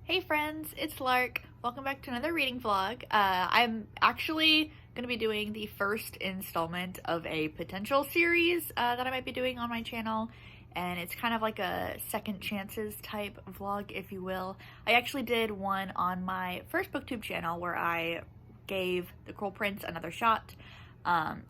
Hey friends, it's Lark. Welcome back to another reading vlog. I'm actually going to be doing the first installment of a potential series that I might be doing on my channel, and it's kind of like a second chances type vlog, if you will. I actually did one on my first booktube channel where I gave The Cruel Prince another shot.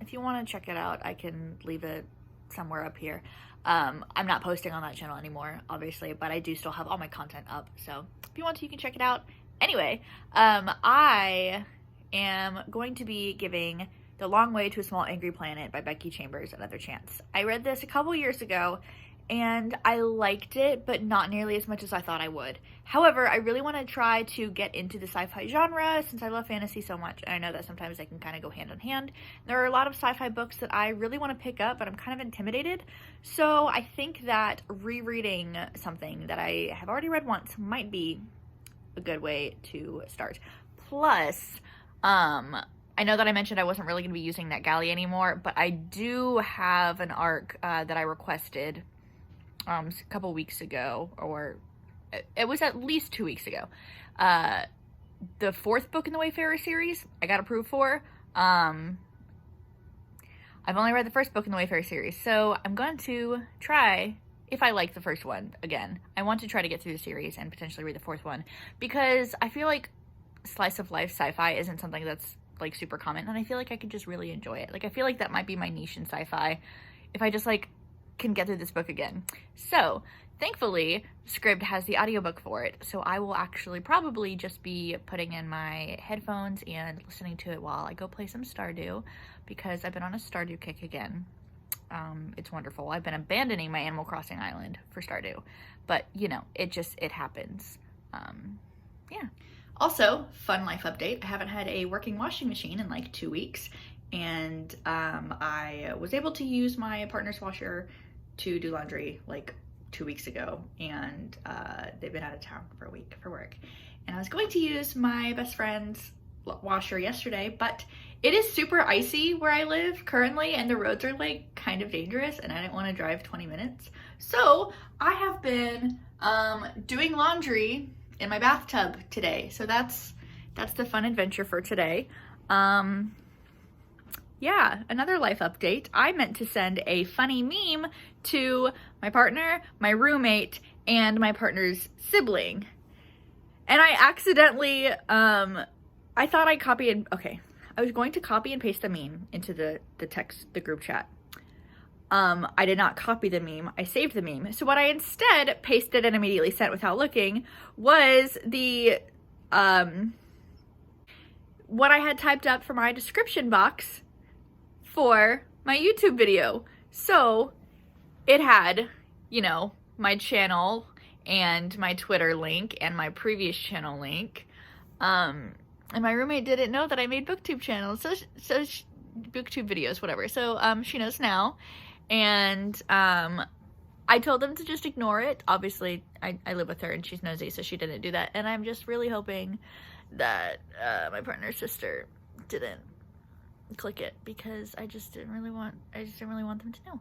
If you want to check it out, I can leave it somewhere up here. I'm not posting on that channel anymore, obviously, but I do still have all my content up, so if you want to, you can check it out. Anyway, I am going to be giving The Long Way to a Small Angry Planet by Becky Chambers another chance. I read this a couple years ago, and I liked it, but not nearly as much as I thought I would. However, I really want to try to get into the sci-fi genre since I love fantasy so much, and I know that sometimes they can kind of go hand in hand. There are a lot of sci-fi books that I really want to pick up, but I'm kind of intimidated. So I think that rereading something that I have already read once might be a good way to start. Plus, I know that I mentioned I wasn't really going to be using NetGalley anymore, but I do have an ARC that I requested a couple weeks ago, or it was at least 2 weeks ago. The fourth book in the Wayfarer series I got approved for. I've only read the first book in the Wayfarer series, so I'm going to try, if I like the first one again, I want to try to get through the series and potentially read the fourth one, because I feel like slice of life sci-fi isn't something that's like super common, and I feel like I could just really enjoy it. Like, I feel like that might be my niche in sci-fi if I just like can get through this book again. So thankfully Scribd has the audiobook for it, so I will actually probably just be putting in my headphones and listening to it while I go play some Stardew, because I've been on a Stardew kick again. It's wonderful. I've been abandoning my Animal Crossing island for Stardew, but you know, it happens. Yeah. Also, fun life update, I haven't had a working washing machine in like 2 weeks, and I was able to use my partner's washer to do laundry like 2 weeks ago, and they've been out of town for a week for work. And I was going to use my best friend's washer yesterday, but it is super icy where I live currently, and the roads are like kind of dangerous, and I didn't want to drive 20 minutes. So I have been doing laundry in my bathtub today. So that's the fun adventure for today. Yeah, another life update. I meant to send a funny meme to my partner, my roommate, and my partner's sibling. And I accidentally, I thought I copied, okay, I was going to copy and paste the meme into the text, the group chat. I did not copy the meme, I saved the meme. So what I instead pasted and immediately sent without looking was the, what I had typed up for my description box for my YouTube video. So it had, you know, my channel and my Twitter link and my previous channel link. And my roommate didn't know that I made booktube channels, so booktube videos, whatever. So she knows now. And I told them to just ignore it. Obviously, I live with her and she's nosy, so she didn't do that. And I'm just really hoping that my partner's sister didn't click it, because I just didn't really want them to know.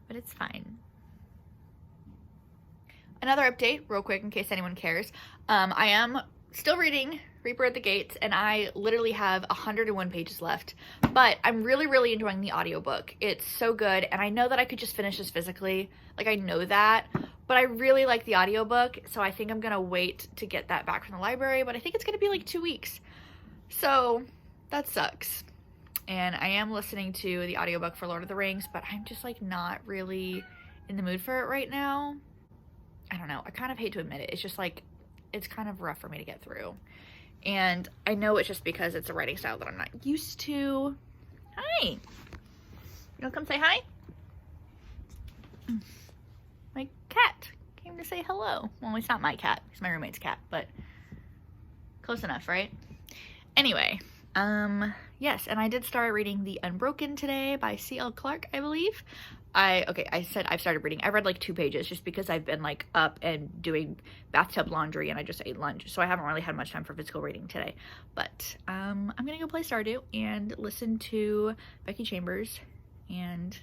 But it's fine. Another update, real quick, in case anyone cares. I am still reading Reaper at the Gates, and I literally have 101 pages left, but I'm really enjoying the audiobook. It's so good, and I know that I could just finish this physically, like I know that, but I really like the audiobook, so I think I'm gonna wait to get that back from the library, but I think it's gonna be like 2 weeks, so that sucks. And I am listening to the audiobook for Lord of the Rings, but I'm just like not really in the mood for it right now. I don't know, I kind of hate to admit it, it's just like, it's kind of rough for me to get through. And I know it's just because it's a writing style that I'm not used to. Hi! You wanna come say hi? My cat came to say hello. Well, it's not my cat, it's my roommate's cat, but close enough, right? Anyway, yes, and I did start reading The Unbroken today by C.L. Clarke, I believe. I said I've started reading. I read like 2 pages just because I've been like up and doing bathtub laundry and I just ate lunch, so I haven't really had much time for physical reading today. But I'm gonna go play Stardew and listen to Becky Chambers, and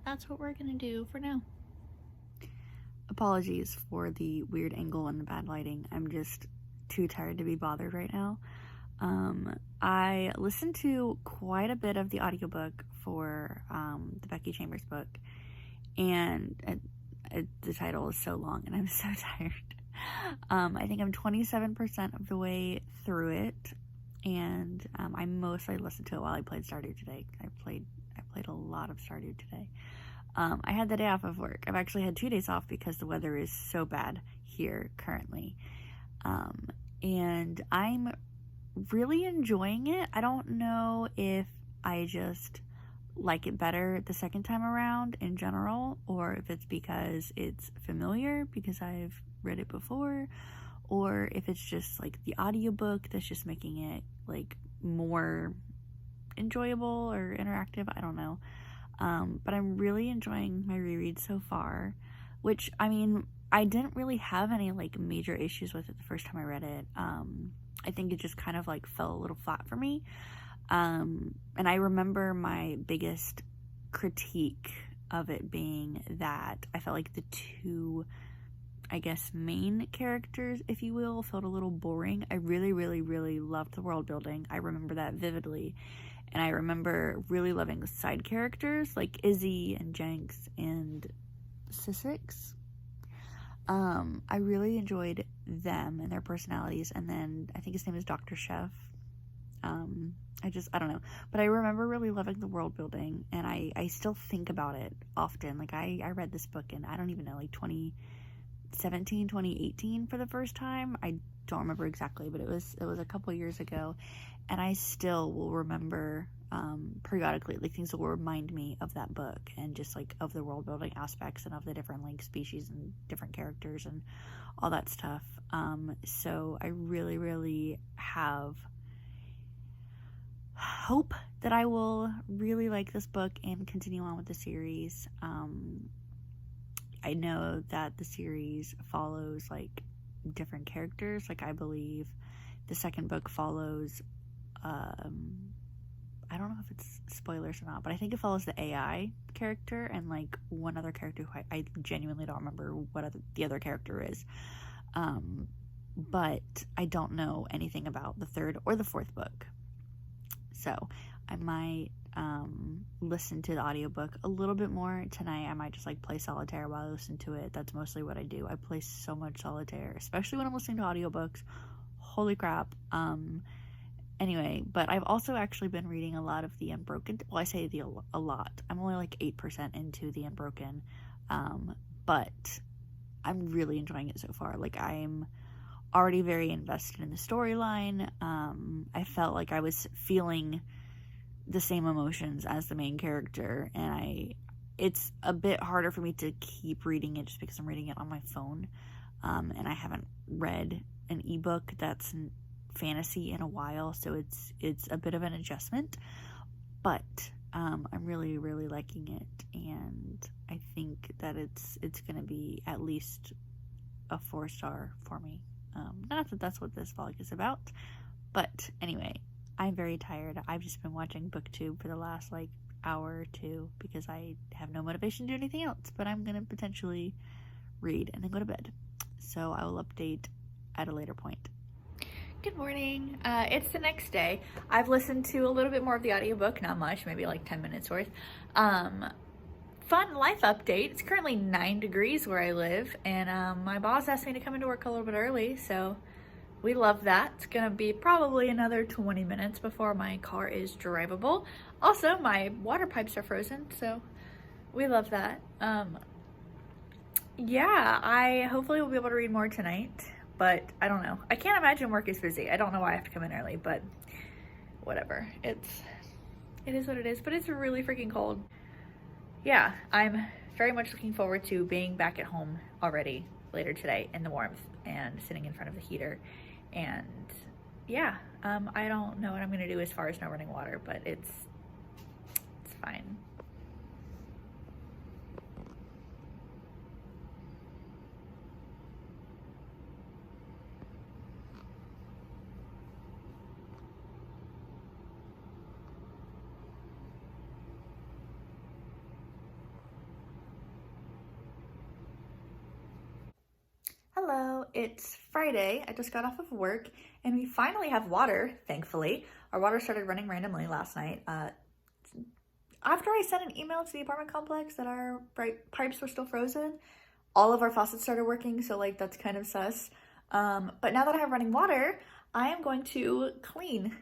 that's what we're gonna do for now. Apologies for the weird angle and the bad lighting. I'm just too tired to be bothered right now. I listened to quite a bit of the audiobook for the Becky Chambers book, and the title is so long and I'm so tired. I think I'm 27% of the way through it, and I mostly listened to it while I played Stardew today. I played a lot of Stardew today. I had the day off of work. I've actually had 2 days off because the weather is so bad here currently. And I'm really enjoying it. I don't know if I just like it better the second time around in general, or if it's because it's familiar because I've read it before, or if it's just like the audiobook that's just making it like more enjoyable or interactive. I don't know. But I'm really enjoying my reread so far, which, I mean, I didn't really have any like major issues with it the first time I read it. I think it just kind of like fell a little flat for me. And I remember my biggest critique of it being that I felt like the 2, I guess, main characters, if you will, felt a little boring. I really, really, really loved the world building. I remember that vividly. And I remember really loving the side characters like Izzy and Jenks and Sissix. I really enjoyed them and their personalities. And then I think his name is Dr. Chef. I don't know. But I remember really loving the world building, and I still think about it often. Like I read this book in, I don't even know, like 2017, 2018 for the first time. I don't remember exactly, but it was a couple years ago, and I still will remember periodically, like things will remind me of that book and just like of the world building aspects and of the different like species and different characters and all that stuff. So I really, really have hope that I will really like this book and continue on with the series. I know that the series follows like different characters. Like I believe the second book follows I don't know if it's spoilers or not, but I think it follows the AI character and like one other character who I genuinely don't remember what the other character is. But I don't know anything about the third or the fourth book. So I might listen to the audiobook a little bit more tonight. I might just like play solitaire while I listen to it. That's mostly what I do. I play so much solitaire, especially when I'm listening to audiobooks. Holy crap. Anyway, but I've also actually been reading a lot of The Unbroken. Well, I say a lot. I'm only like 8% into The Unbroken. But I'm really enjoying it so far. Like I'm already very invested in the storyline. I felt like I was feeling the same emotions as the main character, and it's a bit harder for me to keep reading it just because I'm reading it on my phone, and I haven't read an ebook that's fantasy in a while, so it's a bit of an adjustment, but I'm really, really liking it, and I think that it's gonna be at least a 4-star for me. Not that that's what this vlog is about, but anyway, I'm very tired. I've just been watching BookTube for the last like hour or 2 because I have no motivation to do anything else, but I'm gonna potentially read and then go to bed. So I will update at a later point. Good morning. It's the next day. I've listened to a little bit more of the audiobook, not much, maybe like 10 minutes worth. Fun life update. It's currently 9 degrees where I live, and my boss asked me to come into work a little bit early, so we love that. It's gonna be probably another 20 minutes before my car is drivable. Also, my water pipes are frozen, so we love that. Yeah, I hopefully will be able to read more tonight, but I don't know. I can't imagine work is busy. I don't know why I have to come in early, but whatever. It is what it is, but it's really freaking cold. Yeah, I'm very much looking forward to being back at home already later today in the warmth and sitting in front of the heater. And yeah, I don't know what I'm gonna do as far as no running water, but it's fine. Hello, it's Friday. I just got off of work and we finally have water, thankfully. Our water started running randomly last night. After I sent an email to the apartment complex that our pipes were still frozen, all of our faucets started working, so like that's kind of sus. But now that I have running water, I am going to clean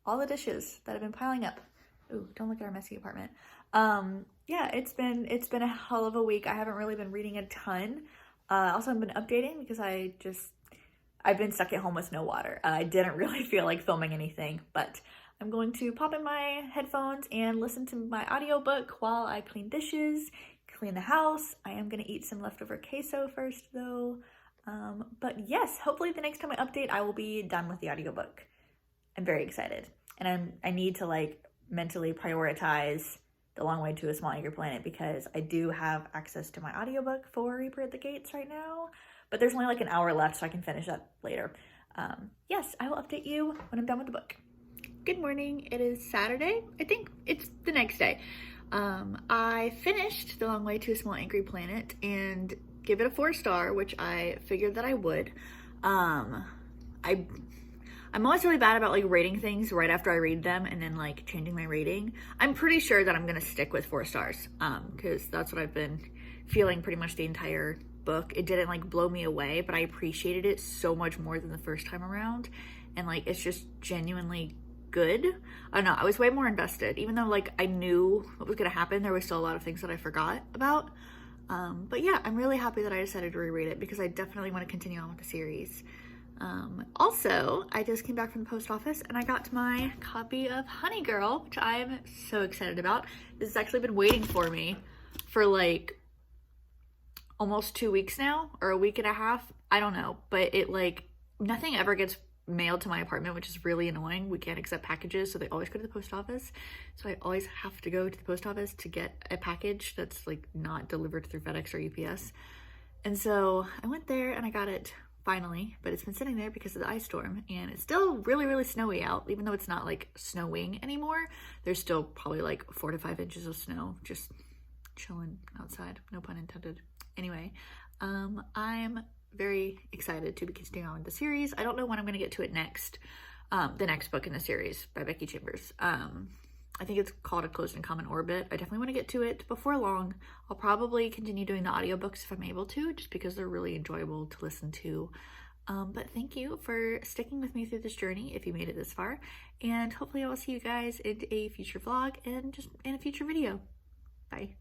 all the dishes that have been piling up. Ooh, don't look at our messy apartment. Yeah, it's been a hell of a week. I haven't really been reading a ton. Also, I've been updating because I've been stuck at home with no water. I didn't really feel like filming anything, but I'm going to pop in my headphones and listen to my audiobook while I clean dishes, clean the house. I am going to eat some leftover queso first though. But yes, hopefully the next time I update, I will be done with the audiobook. I'm very excited. And I need to like mentally prioritize The Long Way to a Small Angry Planet because I do have access to my audiobook for Reaper at the Gates right now, but there's only like an hour left so I can finish that later. Yes, I will update you when I'm done with the book. Good morning. It is Saturday. I think it's the next day. I finished The Long Way to a Small Angry Planet and gave it a 4-star, which I figured that I would. I'm always really bad about like rating things right after I read them and then like changing my rating. I'm pretty sure that I'm gonna stick with 4 stars because that's what I've been feeling pretty much the entire book. It didn't like blow me away, but I appreciated it so much more than the first time around, and like it's just genuinely good. I don't know, I was way more invested even though like I knew what was gonna happen. There was still a lot of things that I forgot about, but yeah, I'm really happy that I decided to reread it because I definitely want to continue on with the series. Also, I just came back from the post office and I got my copy of Honey Girl, which I'm so excited about. This has actually been waiting for me for like almost 2 weeks now, or a week and a half. I don't know, but it like nothing ever gets mailed to my apartment, which is really annoying. We can't accept packages, so they always go to the post office. So I always have to go to the post office to get a package that's like not delivered through FedEx or UPS. And so I went there and I got it finally, but it's been sitting there because of the ice storm and it's still really, really snowy out. Even though it's not like snowing anymore, there's still probably like 4 to 5 inches of snow just chilling outside, no pun intended. Anyway, I'm very excited to be continuing on with the series. I don't know when I'm gonna get to it next, the next book in the series by Becky Chambers. I think it's called A Closed and Common Orbit. I definitely want to get to it before long. I'll probably continue doing the audiobooks if I'm able to, just because they're really enjoyable to listen to. But thank you for sticking with me through this journey if you made it this far. And hopefully I will see you guys in a future vlog and just in a future video. Bye.